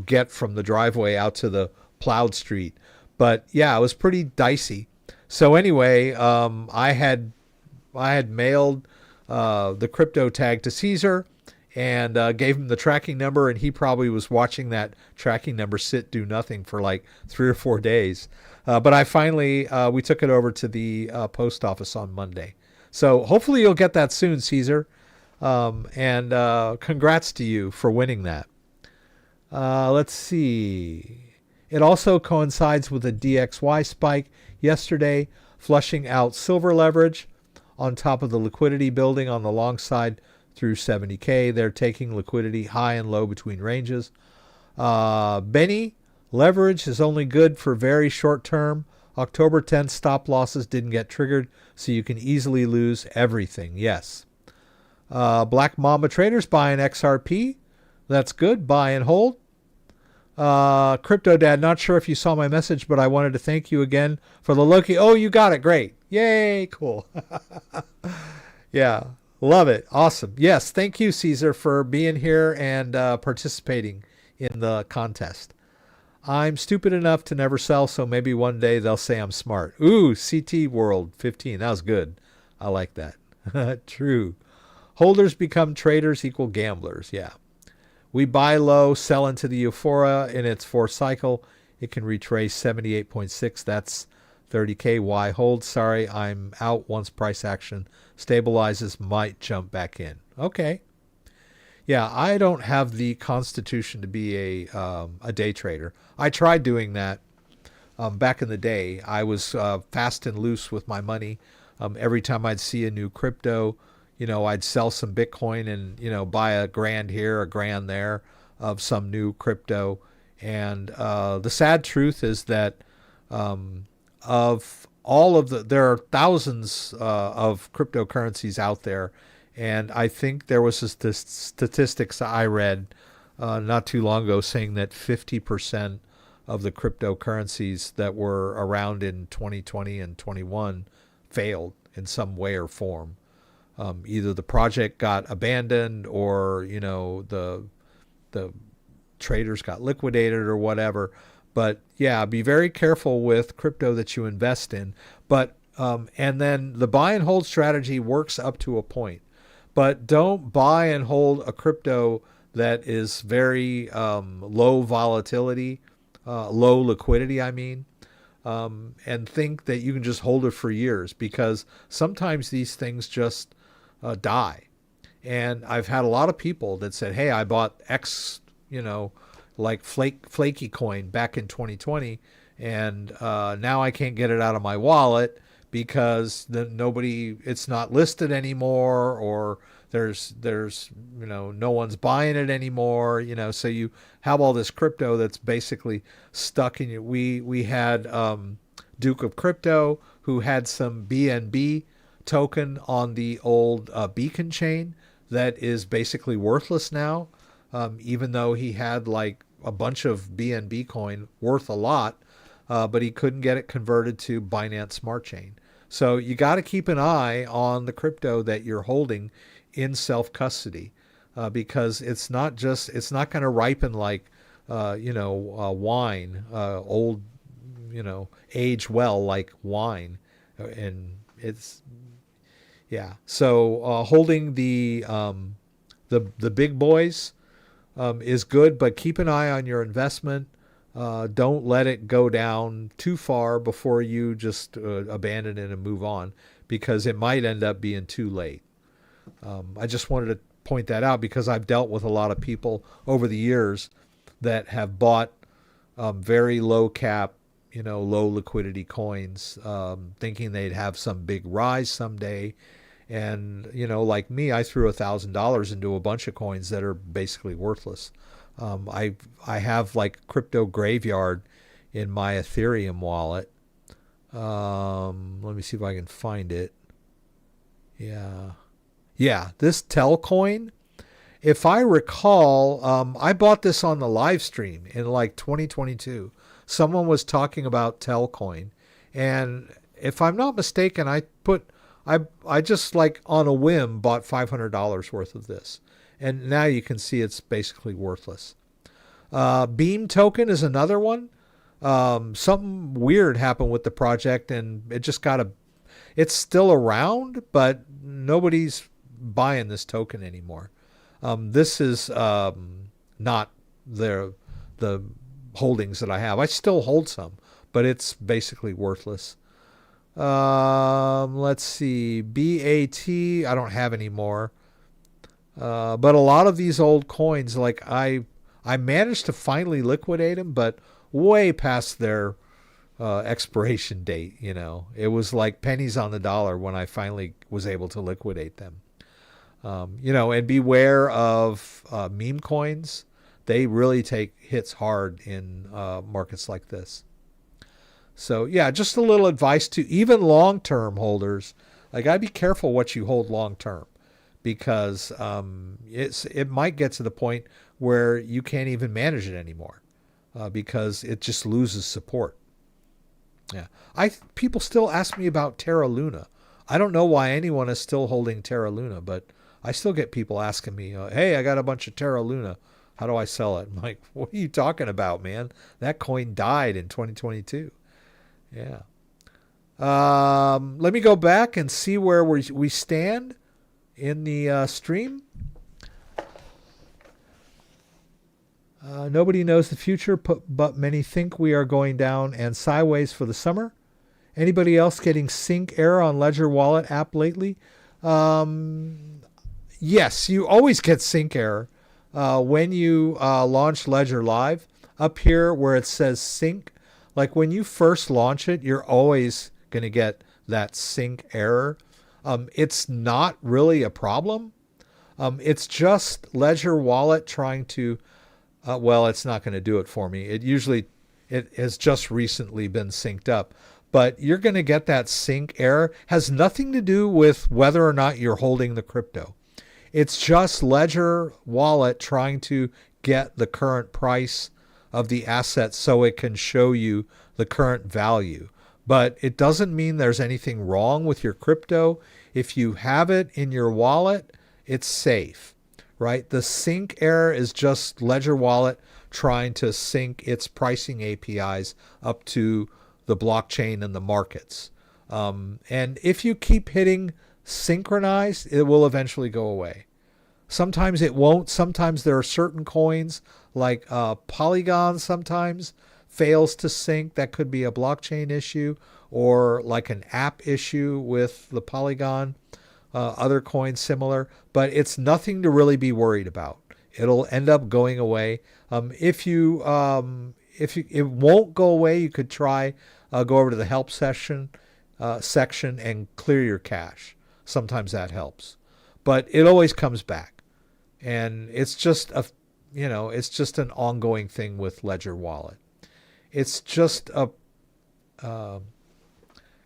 get from the driveway out to the plowed street. But yeah, it was pretty dicey. So anyway, I had mailed the crypto tag to Caesar and gave him the tracking number, and he probably was watching that tracking number do nothing for like 3 or 4 days. But I finally, we took it over to the post office on Monday. So hopefully you'll get that soon, Caesar. And congrats to you for winning that. Let's see. It also coincides with a DXY spike yesterday, flushing out silver leverage on top of the liquidity building on the long side through 70K. They're taking liquidity high and low between ranges. Benny, leverage is only good for very short term. October 10th stop losses didn't get triggered, so you can easily lose everything. Yes. Black Mamba Traders buying XRP. That's good. Buy and hold. CryptoDad, not sure if you saw my message, but I wanted to thank you again for the Loki. Oh, you got it. Great. Yay. Cool. Yeah. Love it. Awesome. Yes. Thank you, Caesar, for being here and participating in the contest. I'm stupid enough to never sell, so maybe one day they'll say I'm smart. Ooh, CT World 15. That was good. I like that. True. Holders become traders equal gamblers. Yeah. We buy low, sell into the euphoria in its fourth cycle. It can retrace 78.6. That's 30K. Why hold? Sorry, I'm out once price action stabilizes. Might jump back in. Okay. Yeah, I don't have the constitution to be a day trader. I tried doing that back in the day. I was fast and loose with my money. Every time I'd see a new crypto, I'd sell some Bitcoin and, buy $1,000 here, $1,000 there of some new crypto. And the sad truth is that Of all of there are thousands of cryptocurrencies out there, and I think there was this statistics I read not too long ago saying that 50% of the cryptocurrencies that were around in 2020 and 21 failed in some way or form. Either the project got abandoned, or the traders got liquidated or whatever. But yeah, be very careful with crypto that you invest in. But and then the buy and hold strategy works up to a point, but don't buy and hold a crypto that is very low volatility, low liquidity. I mean, and think that you can just hold it for years, because sometimes these things just die. And I've had a lot of people that said, "Hey, I bought X, like flaky coin back in 2020, and now I can't get it out of my wallet because it's not listed anymore, or there's no one's buying it anymore." So you have all this crypto that's basically stuck in you. We had Duke of Crypto, who had some BNB token on the old Beacon chain that is basically worthless now, even though he had like a bunch of BNB coin worth a lot, but he couldn't get it converted to Binance Smart Chain. So you got to keep an eye on the crypto that you're holding in self-custody, because it's not going to ripen like wine, old, age well like wine, and it's So holding the big boys is good, but keep an eye on your investment. Don't let it go down too far before you just abandon it and move on, because it might end up being too late. I just wanted to point that out, because I've dealt with a lot of people over the years that have bought very low cap, low liquidity coins, thinking they'd have some big rise someday. And, like me, I threw $1,000 into a bunch of coins that are basically worthless. I have like crypto graveyard in my Ethereum wallet. Let me see if I can find it. Yeah, this Telcoin. If I recall, I bought this on the live stream in like 2022. Someone was talking about Telcoin, and if I'm not mistaken, I just like on a whim bought $500 worth of this. And now you can see it's basically worthless. Beam token is another one. Something weird happened with the project, and it's still around, but nobody's buying this token anymore. This is not the holdings that I have. I still hold some, but it's basically worthless. Let's see, BAT, I don't have anymore. But a lot of these old coins, like I managed to finally liquidate them, but way past their expiration date. It was like pennies on the dollar when I finally was able to liquidate them. And beware of meme coins. They really take hits hard in markets like this. So yeah, just a little advice to even long-term holders. Like, I'd be careful what you hold long-term, because it might get to the point where you can't even manage it anymore, because it just loses support. Yeah, people still ask me about Terra Luna. I don't know why anyone is still holding Terra Luna, but I still get people asking me, "Hey, I got a bunch of Terra Luna. How do I sell it?" I'm like, "What are you talking about, man? That coin died in 2022." Yeah. Let me go back and see where we stand in the stream. Nobody knows the future, but many think we are going down and sideways for the summer. Anybody else getting sync error on Ledger Wallet app lately? Yes, you always get sync error when you launch Ledger Live. Up here where it says sync, like when you first launch it, you're always going to get that sync error. It's not really a problem. It's just Ledger Wallet trying to, it's not going to do it for me. It usually it has just recently been synced up. But you're going to get that sync error. Has nothing to do with whether or not you're holding the crypto. It's just Ledger Wallet trying to get the current price of the asset so it can show you the current value. But it doesn't mean there's anything wrong with your crypto. If you have it in your wallet, it's safe, right? The sync error is just Ledger Wallet trying to sync its pricing APIs up to the blockchain and the markets. And if you keep hitting synchronize, it will eventually go away. Sometimes it won't. Sometimes there are certain coins like Polygon sometimes fails to sync. That could be a blockchain issue or like an app issue with the Polygon, other coins similar, but it's nothing to really be worried about. It'll end up going away. If it won't go away, you could try go over to the help section and clear your cache. Sometimes that helps, but it always comes back, and it's just it's just an ongoing thing with Ledger Wallet. It's just a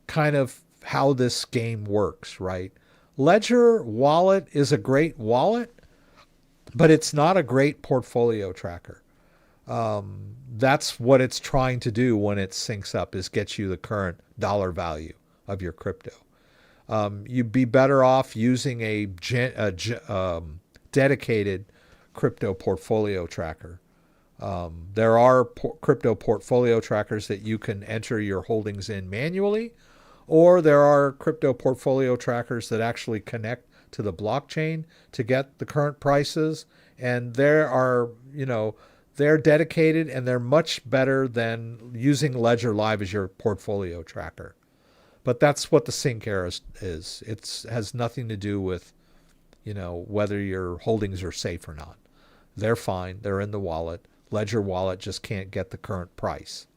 kind of how this game works, right? Ledger Wallet is a great wallet, but it's not a great portfolio tracker. That's what it's trying to do when it syncs up, is get you the current dollar value of your crypto. You'd be better off using a dedicated crypto portfolio tracker. There are crypto portfolio trackers that you can enter your holdings in manually, or there are crypto portfolio trackers that actually connect to the blockchain to get the current prices. And they're dedicated, and they're much better than using Ledger Live as your portfolio tracker. But that's what the sync error is. It has nothing to do with, whether your holdings are safe or not. They're fine. They're in the wallet. Ledger Wallet just can't get the current price.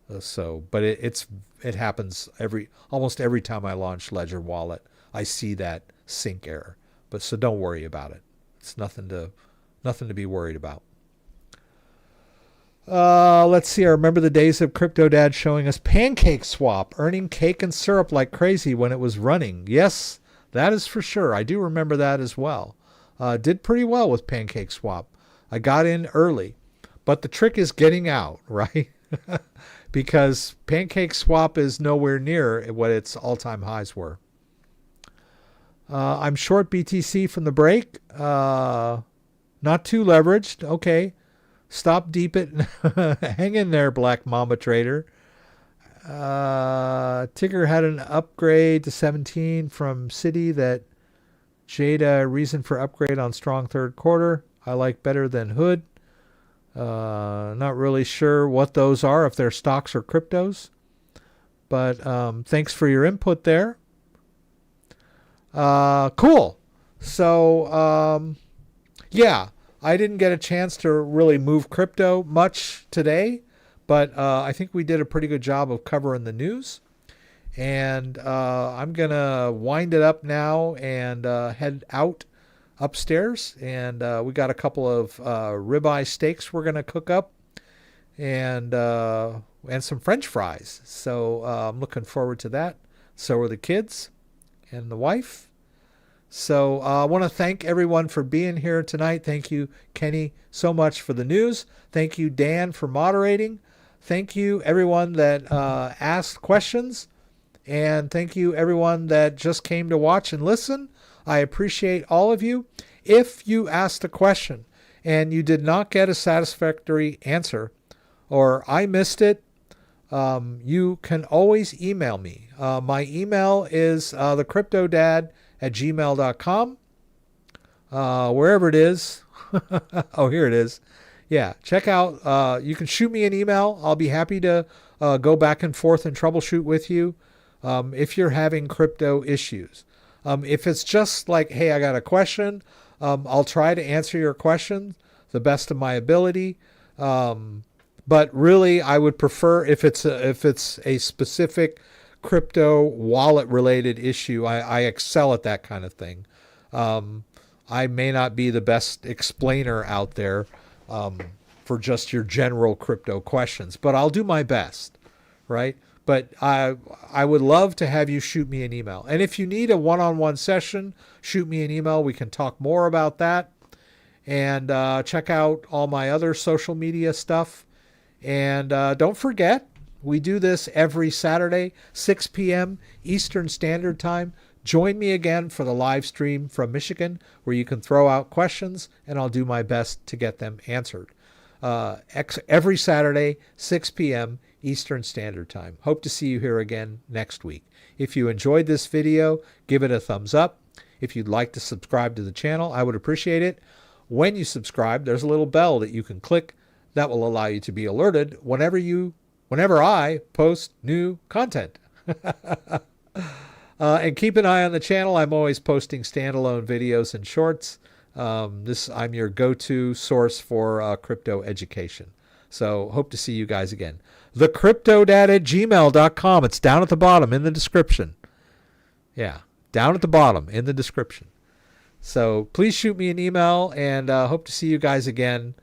But it happens almost every time I launch Ledger Wallet. I see that sync error. So don't worry about it. It's nothing to be worried about. Let's see. I remember the days of CryptoDad showing us Pancake Swap, earning cake and syrup like crazy when it was running. Yes, that is for sure. I do remember that as well. Did pretty well with Pancake Swap. I got in early, but the trick is getting out, right? Because Pancake Swap is nowhere near what its all-time highs were. I'm short BTC from the break. Not too leveraged. Okay. Stop deep it. Hang in there, Black Mamba Trader. Tigger had an upgrade to 17 from Citi that Jada reason for upgrade on strong third quarter. I like better than Hood. Not really sure what those are, if they're stocks or cryptos. But thanks for your input there. Cool. So, yeah, I didn't get a chance to really move crypto much today, but I think we did a pretty good job of covering the news. And I'm going to wind it up now and head out upstairs. And we got a couple of ribeye steaks we're going to cook up, and some French fries. So I'm looking forward to that. So are the kids and the wife. So I want to thank everyone for being here tonight. Thank you, Kenny, so much for the news. Thank you, Dan, for moderating. Thank you, everyone that asked questions. And thank you, everyone that just came to watch and listen. I appreciate all of you. If you asked a question and you did not get a satisfactory answer, or I missed it, you can always email me. My email is thecryptodad@gmail.com. Wherever it is. Oh, here it is. Yeah, check out. You can shoot me an email. I'll be happy to go back and forth and troubleshoot with you if you're having crypto issues. If it's just like, hey, I got a question, I'll try to answer your question the best of my ability. But really, I would prefer if it's a specific crypto wallet related issue. I excel at that kind of thing. I may not be the best explainer out there, for just your general crypto questions, but I'll do my best, right? But I would love to have you shoot me an email. And if you need a one-on-one session, shoot me an email. We can talk more about that. And check out all my other social media stuff. And don't forget, we do this every Saturday, 6 p.m. Eastern Standard Time. Join me again for the live stream from Michigan, where you can throw out questions, and I'll do my best to get them answered. Every Saturday, 6 p.m. Eastern Standard Time. Hope to see you here again next week. If you enjoyed this video, give it a thumbs up. If you'd like to subscribe to the channel, I would appreciate it. When you subscribe, there's a little bell that you can click that will allow you to be alerted whenever I post new content. And keep an eye on the channel. I'm always posting standalone videos and shorts. I'm your go-to source for crypto education. So hope to see you guys again. The CryptoDad@gmail.com. It's down at the bottom in the description. Yeah, down at the bottom in the description. So please shoot me an email, and hope to see you guys again